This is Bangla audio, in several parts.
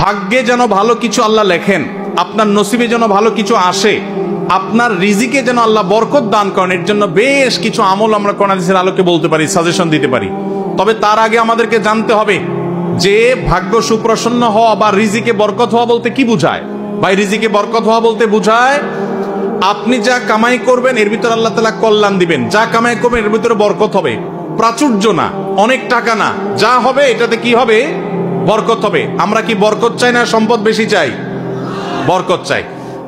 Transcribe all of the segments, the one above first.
ভাগ্যে যেন ভালো কিছু আল্লাহ লেখেন, আপনার নসিবে যেন ভালো কিছু আসে, আপনার রিজিকে যেন আল্লাহ বরকত দান করেন, এর জন্য বেশ কিছু আমল আমরা কোরআন হাদিসের আলোকে বলতে পারি, সাজেশন দিতে পারি। তবে তার আগে আমাদেরকে জানতে হবে যে ভাগ্য সুপ্রসন্ন হওয়া বা রিজিকে বরকত হওয়া বলতে কি বুঝায়। ভাই, রিজিকে বরকত হওয়া বলতে বুঝায় আপনি যা কামাই করবেন এর ভিতরে আল্লাহ তাআলা কল্যাণ দিবেন, যা কামাই করবেন এর ভিতরে বরকত হবে, প্রাচুর্য না, অনেক টাকা না, যা হবে এটাতে কি হবে, বরকত হবে। আমরা কি বরকত চাই না সম্পদ বেশি চাই? বরকত চাই।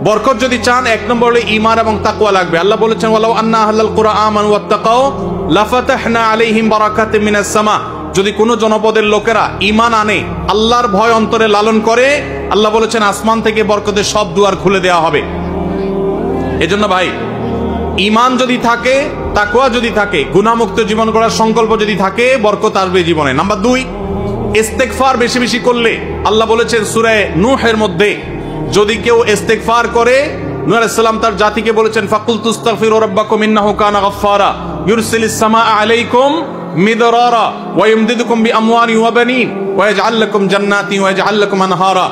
বরকত যদি চান, এক নম্বর হলো ঈমান এবং তাকওয়া লাগবে। আল্লাহ বলেছেন ওয়ালাউ আন্না আহলাল কুরআ আমানু ওয়াত্তাকাউ লাফাতাহনা আলাইহিম বারাকাতিম মিনাস সামা। যদি কোনো জনপদের লোকেরা ঈমান আনে, আল্লাহর ভয় অন্তরে লালন করে, আল্লাহ বলেছেন আসমান থেকে বরকতের সব দুয়ার খুলে দেওয়া হবে। এজন্য ভাই, ঈমান যদি থাকে, তাকওয়া যদি থাকে, গুনাহমুক্ত জীবন গড়ার সংকল্প যদি থাকে, বরকত আসবে জীবনে। নাম্বার 2, ইস্তেগফার বেশি বেশি করলে, আল্লাহ বলেছেন সূরা নূহের মধ্যে, যদি কেউ ইস্তেগফার করে, নূহ আলাইহিস সালাম তার জাতিকে বলেছেন ফাকুলতু আস্তাগফিরু রাব্বাকুম ইন্নাহু কানা গাফফারা ইউরসিলিস সামাআ আলাইকুম মিদরারা ওয়া ইমদিদুকুম বিআমওয়ালিন ওয়া বানিন ওয়া ইয়াজআল লাকুম জান্নাতিন ওয়া ইয়াজআল লাকুম আনহারা।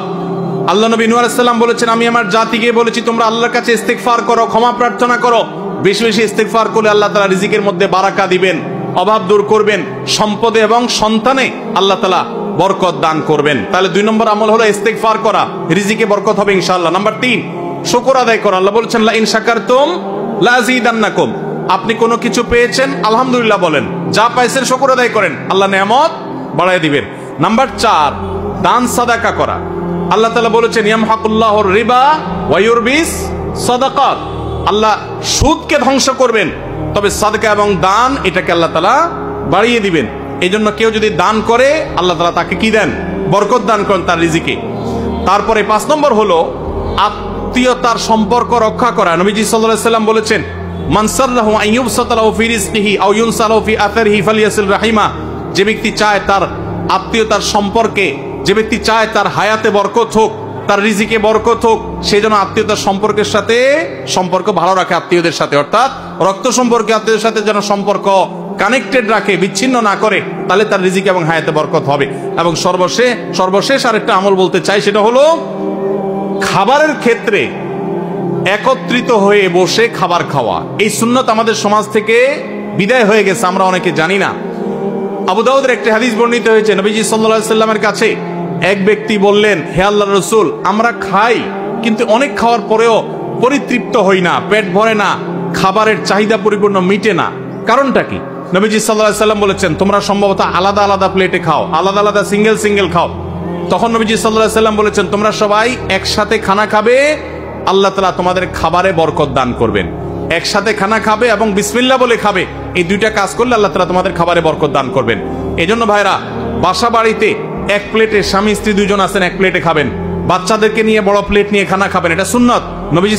আল্লাহ নবী নূহ আলাইহিস সালাম বলেছেন, আমি আমার জাতিকে বলেছি তোমরা আল্লাহর কাছে ইস্তেগফার করো, ক্ষমা প্রার্থনা করো। বেশি বেশি ইস্তেগফার করলে আল্লাহ তাআলা রিজিকের মধ্যে বারাকা দিবেন, অভাব দূর করবেন, সম্পদে এবং সন্তানে আল্লাহ তাআলা বরকত দান করবেন। তাহলে 2 নম্বর আমল হলো ইস্তেগফার করা, রিজিকে বরকত হবে ইনশাআল্লাহ। নাম্বার 3, শুকর আদায় করা। আল্লাহ বলেছেন লা ইন শাকারতুম লা আযীদান্নাকুম। আপনি কোনো কিছু পেয়েছেন, আলহামদুলিল্লাহ বলেন, যা পাইছেন শুকর আদায় করেন, আল্লাহ নেয়ামত বাড়ায় দিবেন। নাম্বার 4, দান সাদাকা করা। আল্লাহ তাআলা বলেছেন ইয়ামহাকুল্লাহুর রিবা ওয়া ইউরবিস সাদাকাত। আল্লাহ সুদকে ধ্বংস করবেন, তবে সাদকা এবং দান এটাকে আল্লাহ তাআলা বাড়িয়ে দিবেন। এই জন্য কেউ যদি দান করে, আল্লাহ তাআলা তাকে কি দেন, বরকত দান করেন তার রিজিকে। তারপরে 5 নম্বর হলো আত্মীয়তার সম্পর্ক রক্ষা করা। নবীজি সাল্লাল্লাহু আলাইহি সাল্লাম বলেছেন মান সাররাহু আন ইউবসাতা লাহু ফি রিজকিহি আও ইউনসালাহু ফি আথারিহি ফালিয়াসিল রাহিমা। যে ব্যক্তি চায় তার আত্মীয়তার সম্পর্কে, যে ব্যক্তি চায় তার হায়াতে বরকত হোক, তার রিজিকে বরকত হোক, সেই জন্য আত্মীয়তার সম্পর্কের সাথে সম্পর্ক ভালো রাখে, আত্মীয়দের সাথে, অর্থাৎ রক্ত সম্পর্কে আত্মীয়দের সাথে যেন সম্পর্ক কানেক্টেড রাখে, বিচ্ছিন্ন না করে, তাহলে তার রিজিক এবং হায়াতে বরকত হবে। এবং সর্বশেষ আরেকটা আমল বলতে চাই, সেটা হলো খাবারের ক্ষেত্রে একত্রিত হয়ে বসে খাবার খাওয়া। এই সুন্নত আমাদের সমাজ থেকে বিদায় হয়ে গেছে, আমরা অনেকে জানি না। আবু দাউদের একটি হাদিস বর্ণিত হয়েছে, নবীজি সাল্লাল্লাহু আলাইহি সাল্লামের কাছে এক ব্যক্তি বললেন, হে আল্লাহর রাসূল, আমরা খাই কিন্তু অনেক খাওয়ার পরেও পরিতৃপ্ত হই না, পেট ভরে না, খাবারের চাহিদা পরিপূর্ণ মিটে না, কারণটা কি? নবীজি সাল্লাল্লাহু আলাইহি সাল্লাম বলেছেন তোমরা সম্ভবত আলাদা আলাদা প্লেটে খাও, আলাদা আলাদা সিঙ্গেল খাও। তখন নবীজি সাল্লাল্লাহু আলাইহি সাল্লাম বলেছেন তোমরা সবাই একসাথে খানা খাবে, আল্লাহ তাআলা তোমাদের খাবারে বরকত দান করবেন। একসাথে খানা খাবে এবং বিসমিল্লাহ বলে খাবে, এই 2টা কাজ করলে আল্লাহ তাআলা তোমাদের খাবারে বরকত দান করবেন। এজন্য ভাইরা, বাসা বাড়িতে এক প্লেটে স্বামী স্ত্রী 2জন আছেন, এক প্লেটে খাবেন। বাচ্চাদেরকে নিয়ে বড় প্লেট নিয়ে খানা খাবেন, এটা সুন্নত। নবীজি